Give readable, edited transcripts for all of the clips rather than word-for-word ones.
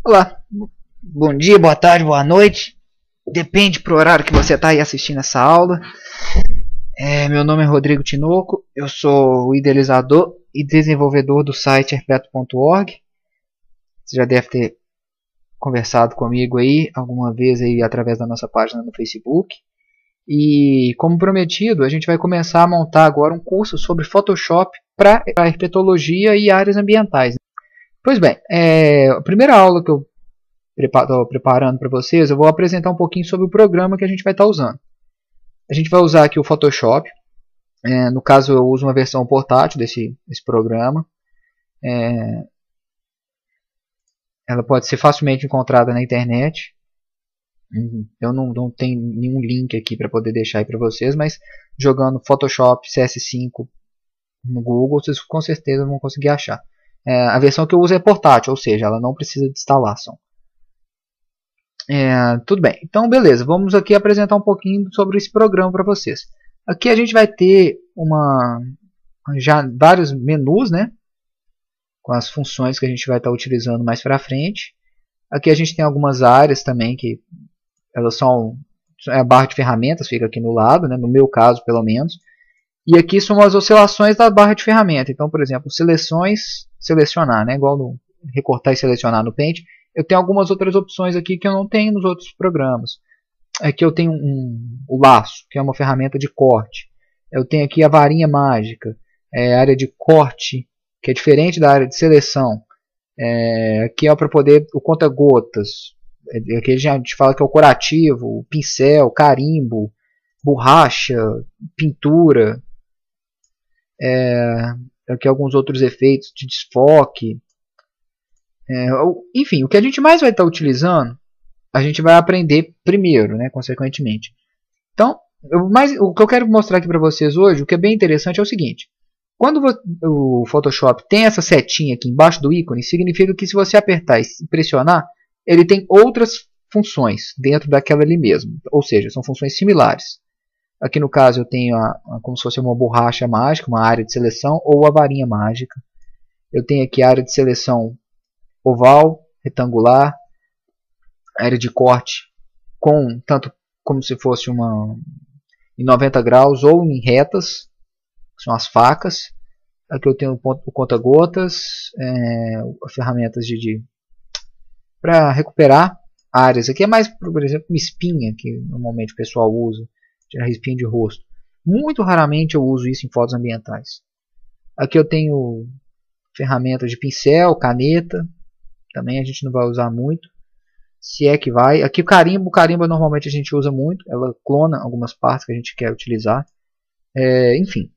Olá, bom dia, boa tarde, boa noite. Depende pro horário que você está aí assistindo essa aula. Meu nome é Rodrigo Tinoco, eu sou o idealizador e desenvolvedor do site herpeto.org. Você já deve ter conversado comigo aí alguma vez aí através da nossa página no Facebook. E como prometido, a gente vai começar a montar agora um curso sobre Photoshop para herpetologia e áreas ambientais. Pois bem, a primeira aula que eu estou preparando para vocês, eu vou apresentar um pouquinho sobre o programa que a gente vai estar usando. A gente vai usar aqui o Photoshop. No caso, eu uso uma versão portátil desse programa. Ela pode ser facilmente encontrada na internet. Eu não tenho nenhum link aqui para poder deixar aí para vocês, mas jogando Photoshop CS5 no Google, vocês com certeza vão conseguir achar. A versão que eu uso é portátil, ou seja, ela não precisa de instalação. Tudo bem, então beleza, vamos aqui apresentar um pouquinho sobre esse programa para vocês. Aqui a gente vai ter já vários menus, né, com as funções que a gente vai estar utilizando mais para frente. Aqui a gente tem algumas áreas também que elas são a barra de ferramentas, fica aqui no lado, né, no meu caso pelo menos. E aqui são as oscilações da barra de ferramenta. Então, por exemplo, selecionar, né, igual no recortar e selecionar no Paint. Eu tenho algumas outras opções aqui que eu não tenho nos outros programas. Aqui eu tenho o laço, que é uma ferramenta de corte. Eu tenho aqui a varinha mágica, a área de corte, que é diferente da área de seleção. Aqui é para poder o conta-gotas. Aqui a gente fala que é o curativo, o pincel, carimbo, borracha, pintura. Aqui alguns outros efeitos de desfoque. Enfim, o que a gente mais vai estar utilizando, a gente vai aprender primeiro, né, consequentemente. Então, o que eu quero mostrar aqui para vocês hoje, o que é bem interessante é o seguinte. Quando o Photoshop tem essa setinha aqui embaixo do ícone, significa que se você apertar e pressionar, ele tem outras funções dentro daquela ali mesmo. Ou seja, são funções similares. Aqui no caso eu tenho como se fosse uma borracha mágica, uma área de seleção, ou a varinha mágica. Eu tenho aqui a área de seleção oval, retangular, área de corte tanto como se fosse em 90 graus ou em retas, que são as facas. Aqui eu tenho o conta-gotas, ferramentas para recuperar áreas. Aqui é mais, por exemplo, uma espinha que normalmente o pessoal usa, tirar espinha de rosto. Muito raramente eu uso isso em fotos ambientais. Aqui eu tenho ferramentas de pincel, caneta. Também a gente não vai usar muito, se é que vai. Aqui o carimbo normalmente a gente usa muito, ela clona algumas partes que a gente quer utilizar. Enfim,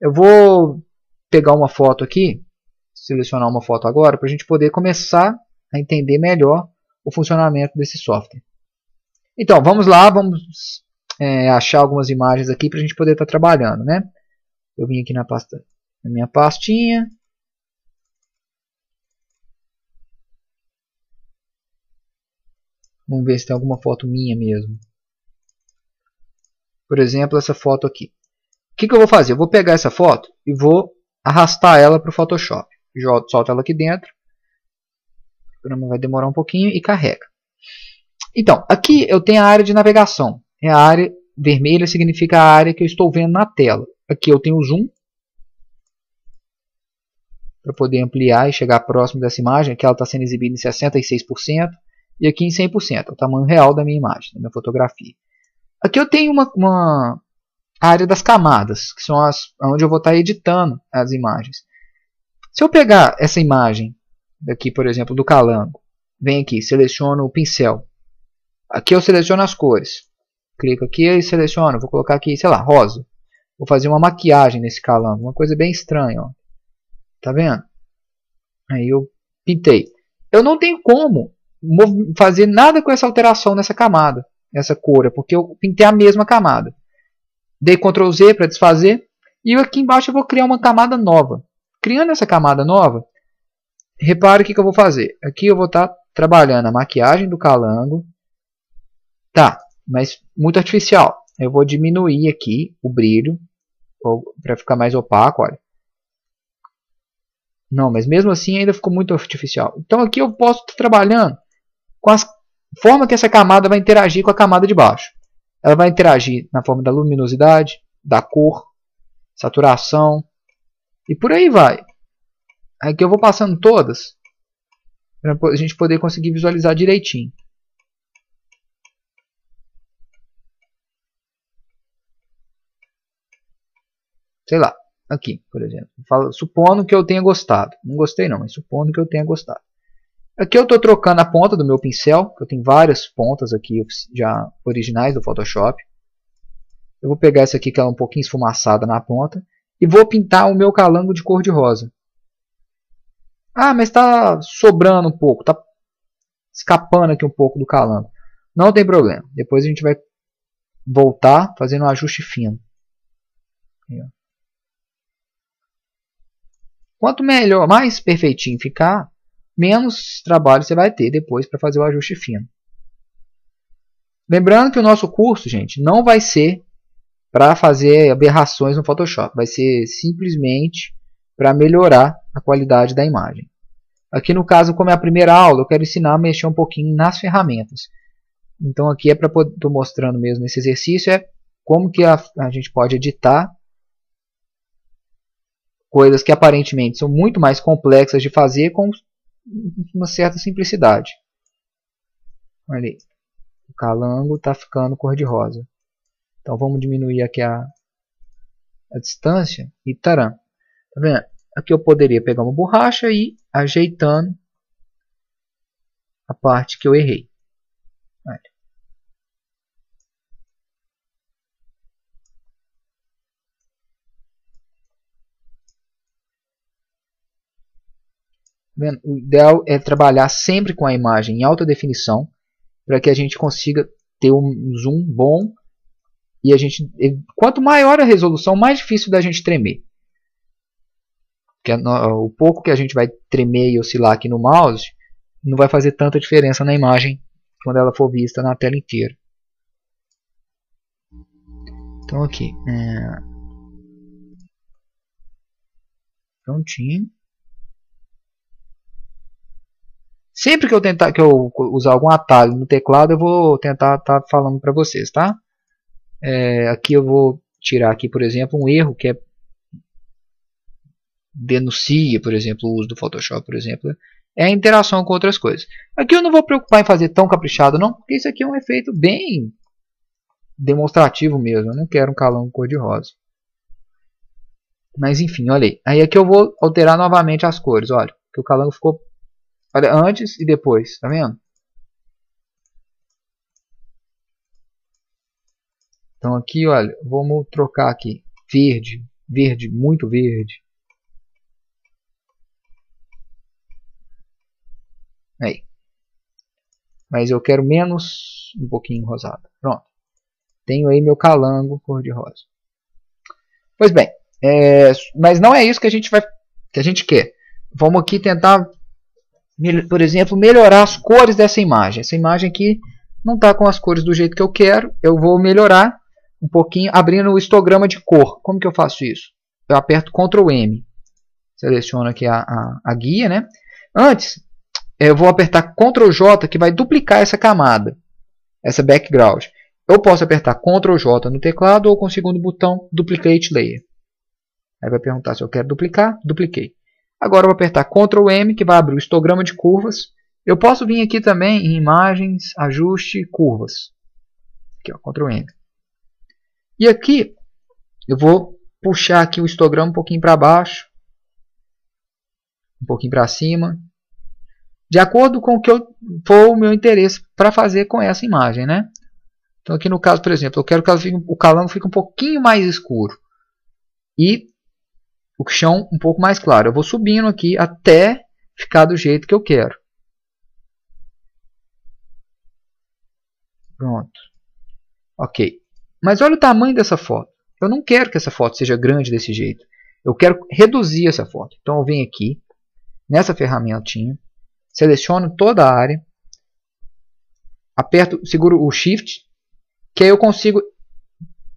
eu vou pegar uma foto aqui, selecionar uma foto agora, para a gente poder começar a entender melhor o funcionamento desse software. Então, vamos lá, vamos achar algumas imagens aqui para a gente poder estar trabalhando, né? Eu vim aqui na minha pastinha. Vamos ver se tem alguma foto minha mesmo. Por exemplo, essa foto aqui. O que eu vou fazer? Eu vou pegar essa foto e vou arrastar ela para o Photoshop. Solto ela aqui dentro. O programa vai demorar um pouquinho e carrega. Então, aqui eu tenho a área de navegação. A área vermelha significa a área que eu estou vendo na tela. Aqui eu tenho o zoom, para poder ampliar e chegar próximo dessa imagem. Aqui ela está sendo exibida em 66%. E aqui em 100%, é o tamanho real da minha imagem, da minha fotografia. Aqui eu tenho uma área das camadas, que são onde eu vou estar editando as imagens. Se eu pegar essa imagem, daqui por exemplo do calango, venho aqui, seleciono o pincel. Aqui eu seleciono as cores. Clico aqui e seleciono, vou colocar aqui, sei lá, rosa. Vou fazer uma maquiagem nesse calango, uma coisa bem estranha. Ó. Tá vendo? Aí eu pintei. Eu não tenho como fazer nada com essa alteração nessa camada, nessa cor, porque eu pintei a mesma camada. Dei Ctrl Z para desfazer e aqui embaixo eu vou criar uma camada nova. Criando essa camada nova, repare o que eu vou fazer. Aqui eu vou estar trabalhando a maquiagem do calango. Tá, mas muito artificial. Eu vou diminuir aqui o brilho para ficar mais opaco, olha. Não, mas mesmo assim ainda ficou muito artificial. Então aqui eu posso estar trabalhando com a forma que essa camada vai interagir com a camada de baixo. Ela vai interagir na forma da luminosidade, da cor, saturação e por aí vai. Aqui eu vou passando todas para a gente poder conseguir visualizar direitinho. Sei lá, aqui, por exemplo. Supondo que eu tenha gostado. Não gostei não, mas supondo que eu tenha gostado. Aqui eu estou trocando a ponta do meu pincel, que eu tenho várias pontas aqui já originais do Photoshop. Eu vou pegar essa aqui que é um pouquinho esfumaçada na ponta e vou pintar o meu calango de cor de rosa. Ah, mas está sobrando um pouco, está escapando aqui um pouco do calango. Não tem problema, depois a gente vai voltar fazendo um ajuste fino. Quanto melhor, mais perfeitinho ficar, menos trabalho você vai ter depois para fazer o ajuste fino. Lembrando que o nosso curso, gente, não vai ser para fazer aberrações no Photoshop. Vai ser simplesmente para melhorar a qualidade da imagem. Aqui no caso, como é a primeira aula, eu quero ensinar a mexer um pouquinho nas ferramentas. Então aqui é para estou mostrando mesmo nesse exercício como que a gente pode editar coisas que aparentemente são muito mais complexas de fazer com uma certa simplicidade. Olha aí, o calango está ficando cor-de-rosa. Então vamos diminuir aqui a distância e taram. Tá vendo? Aqui eu poderia pegar uma borracha e ir ajeitando a parte que eu errei. Olha. Vendo? O ideal é trabalhar sempre com a imagem em alta definição para que a gente consiga ter um zoom bom e quanto maior a resolução, mais difícil da gente tremer. Porque o pouco que a gente vai tremer e oscilar aqui no mouse não vai fazer tanta diferença na imagem quando ela for vista na tela inteira. Então aqui, prontinho. Sempre que eu usar algum atalho no teclado, eu vou tentar estar falando para vocês, tá? Aqui eu vou tirar aqui, por exemplo, um erro que denuncia, por exemplo, o uso do Photoshop, por exemplo, é a interação com outras coisas. Aqui eu não vou preocupar em fazer tão caprichado não, porque isso aqui é um efeito bem demonstrativo mesmo. Eu não quero um calango cor-de-rosa. Mas enfim, olha aí. Aí aqui eu vou alterar novamente as cores, olha, que o calango ficou, olha, antes e depois, tá vendo? Então aqui, olha, vamos trocar aqui, verde, verde, muito verde. Aí. Mas eu quero menos, um pouquinho rosado. Pronto. Tenho aí meu calango cor-de-rosa. Pois bem, mas não é isso que a gente quer. Vamos aqui tentar, por exemplo, melhorar as cores dessa imagem. Essa imagem aqui não está com as cores do jeito que eu quero. Eu vou melhorar um pouquinho abrindo o histograma de cor. Como que eu faço isso? Eu aperto Ctrl M. Seleciono aqui a guia, né? Antes, eu vou apertar Ctrl J, que vai duplicar essa camada, essa background. Eu posso apertar Ctrl J no teclado ou com o segundo botão Duplicate Layer. Aí vai perguntar se eu quero duplicar, dupliquei. Agora eu vou apertar Ctrl M, que vai abrir o histograma de curvas. Eu posso vir aqui também em Imagens, Ajuste, Curvas. Aqui, ó, Ctrl M. E aqui eu vou puxar aqui o histograma um pouquinho para baixo, um pouquinho para cima, de acordo com o que for o meu interesse para fazer com essa imagem, né? Então aqui no caso, por exemplo, eu quero que o calango fique um pouquinho mais escuro e o chão um pouco mais claro. Eu vou subindo aqui até ficar do jeito que eu quero. Pronto. Ok. Mas olha o tamanho dessa foto. Eu não quero que essa foto seja grande desse jeito. Eu quero reduzir essa foto. Então eu venho aqui, nessa ferramentinha, seleciono toda a área, aperto, seguro o Shift, que aí eu consigo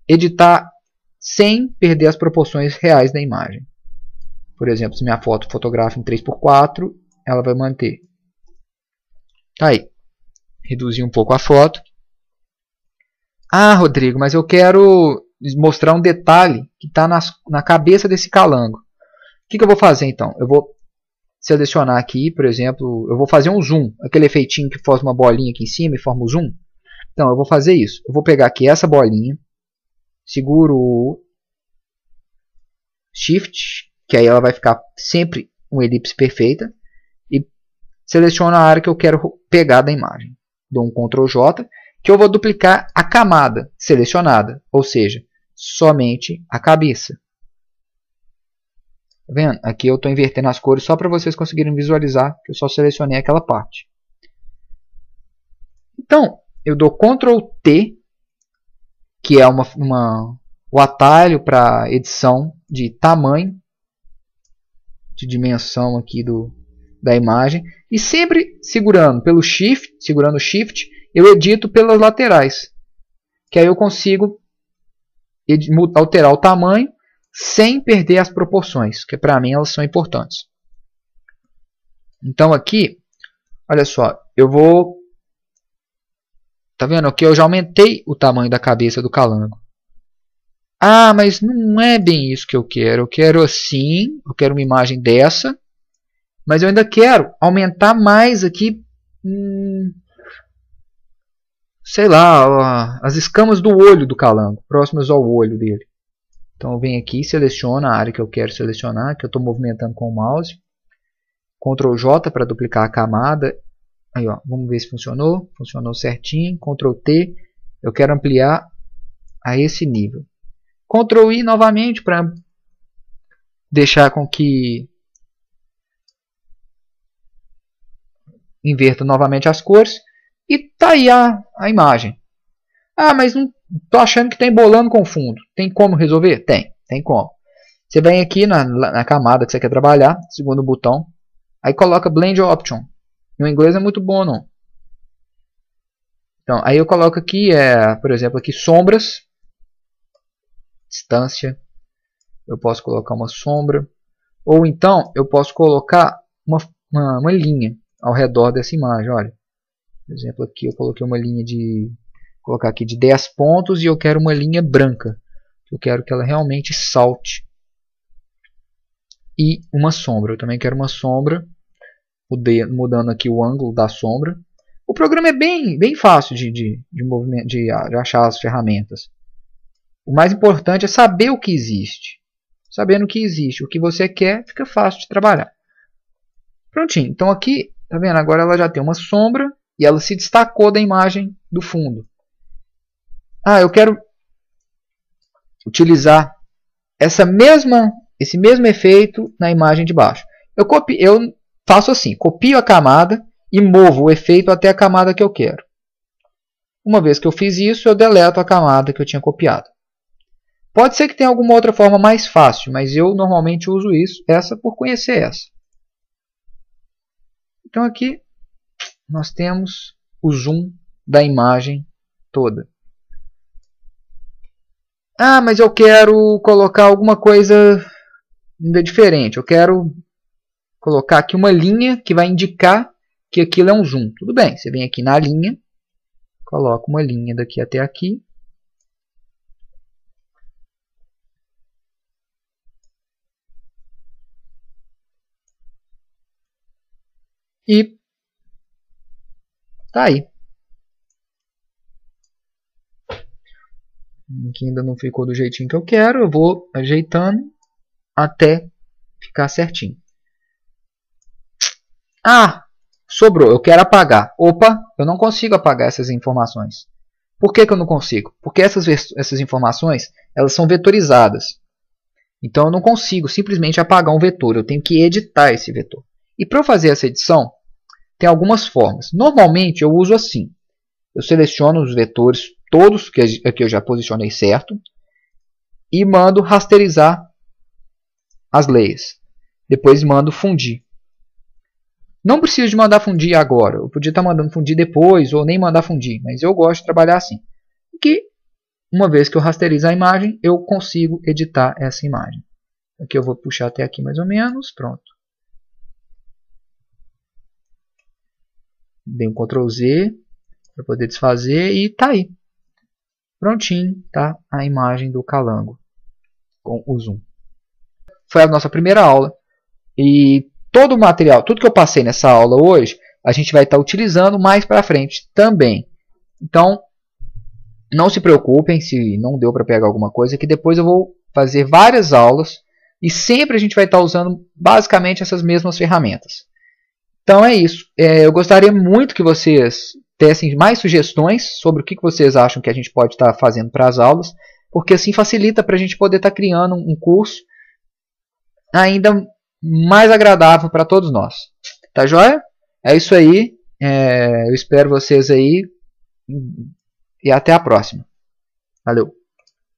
editar sem perder as proporções reais da imagem. Por exemplo, se minha foto fotografa em 3x4, ela vai manter. Tá aí. reduzir um pouco a foto. Ah, Rodrigo, mas eu quero mostrar um detalhe que está na cabeça desse calango. O que eu vou fazer então? Eu vou selecionar aqui, por exemplo, eu vou fazer um zoom, aquele efeitinho que faz uma bolinha aqui em cima e forma o zoom. Então eu vou fazer isso. Eu vou pegar aqui essa bolinha, seguro o Shift, que aí ela vai ficar sempre uma elipse perfeita, e seleciono a área que eu quero pegar da imagem. Dou um Ctrl J, que eu vou duplicar a camada selecionada, ou seja, somente a cabeça. Tá vendo? Aqui eu estou invertendo as cores só para vocês conseguirem visualizar que eu só selecionei aquela parte. Então, eu dou Ctrl T, que é o atalho para edição de tamanho, de dimensão aqui da imagem, e sempre segurando o Shift, eu edito pelas laterais, que aí eu consigo alterar o tamanho sem perder as proporções, que para mim elas são importantes. Então aqui, olha só, eu vou... Tá vendo? Aqui eu já aumentei o tamanho da cabeça do calango. Ah, mas não é bem isso que eu quero. Eu quero assim, eu quero uma imagem dessa, mas eu ainda quero aumentar mais aqui, sei lá, as escamas do olho do calango, próximas ao olho dele. Então eu venho aqui, seleciono a área que eu quero selecionar, que eu estou movimentando com o mouse. Ctrl J para duplicar a camada. Aí, ó, vamos ver se funcionou. Funcionou certinho. Ctrl T. Eu quero ampliar a esse nível. Ctrl I novamente para deixar com que inverta novamente as cores. E tá aí a imagem. Ah, mas não tô achando que está embolando com o fundo. Tem como resolver? Tem como. Você vem aqui na camada que você quer trabalhar, segundo botão, aí coloca Blend Option. No inglês é muito bom, não. Então, aí eu coloco aqui, por exemplo, aqui sombras, distância. Eu posso colocar uma sombra, ou então eu posso colocar uma linha ao redor dessa imagem. Olha, por exemplo, aqui eu coloquei uma linha colocar aqui de 10 pontos e eu quero uma linha branca. Eu quero que ela realmente salte. E uma sombra. Eu também quero uma sombra, mudando aqui o ângulo da sombra. O programa é bem fácil de achar as ferramentas. O mais importante é saber o que existe. Sabendo o que existe, o que você quer, fica fácil de trabalhar. Prontinho. Então aqui, tá vendo? Agora ela já tem uma sombra e ela se destacou da imagem do fundo. Ah, eu quero utilizar esse mesmo efeito na imagem de baixo. Eu faço assim, copio a camada e movo o efeito até a camada que eu quero. Uma vez que eu fiz isso, eu deleto a camada que eu tinha copiado. Pode ser que tenha alguma outra forma mais fácil, mas eu normalmente uso essa por conhecer essa. Então aqui nós temos o zoom da imagem toda. Ah, mas eu quero colocar alguma coisa ainda diferente. Eu quero colocar aqui uma linha que vai indicar que aquilo é um zoom. Tudo bem, você vem aqui na linha, coloca uma linha daqui até aqui. E tá aí. Aqui ainda não ficou do jeitinho que eu quero. Eu vou ajeitando até ficar certinho. Ah, sobrou. Eu quero apagar. Opa, eu não consigo apagar essas informações. Por que eu não consigo? Porque essas informações elas são vetorizadas. Então eu não consigo simplesmente apagar um vetor. Eu tenho que editar esse vetor. E para eu fazer essa edição, tem algumas formas. Normalmente eu uso assim. Eu seleciono os vetores todos que eu já posicionei certo e mando rasterizar as layers. Depois mando fundir. Não preciso de mandar fundir agora. Eu podia estar mandando fundir depois ou nem mandar fundir, mas eu gosto de trabalhar assim. Porque uma vez que eu rasterizo a imagem, eu consigo editar essa imagem. Aqui eu vou puxar até aqui mais ou menos. Pronto. Dei um Ctrl Z. para poder desfazer e tá aí. Prontinho, tá a imagem do calango com o zoom. Foi a nossa primeira aula e todo o material, tudo que eu passei nessa aula hoje, a gente vai estar utilizando mais para frente também. Então, não se preocupem se não deu para pegar alguma coisa, que depois eu vou fazer várias aulas e sempre a gente vai estar usando basicamente essas mesmas ferramentas. Então é isso. Eu gostaria muito que vocês dessem mais sugestões sobre o que vocês acham que a gente pode estar fazendo para as aulas, porque assim facilita para a gente poder estar criando um curso ainda mais agradável para todos nós. Tá joia? É isso aí. Eu espero vocês aí e até a próxima. Valeu!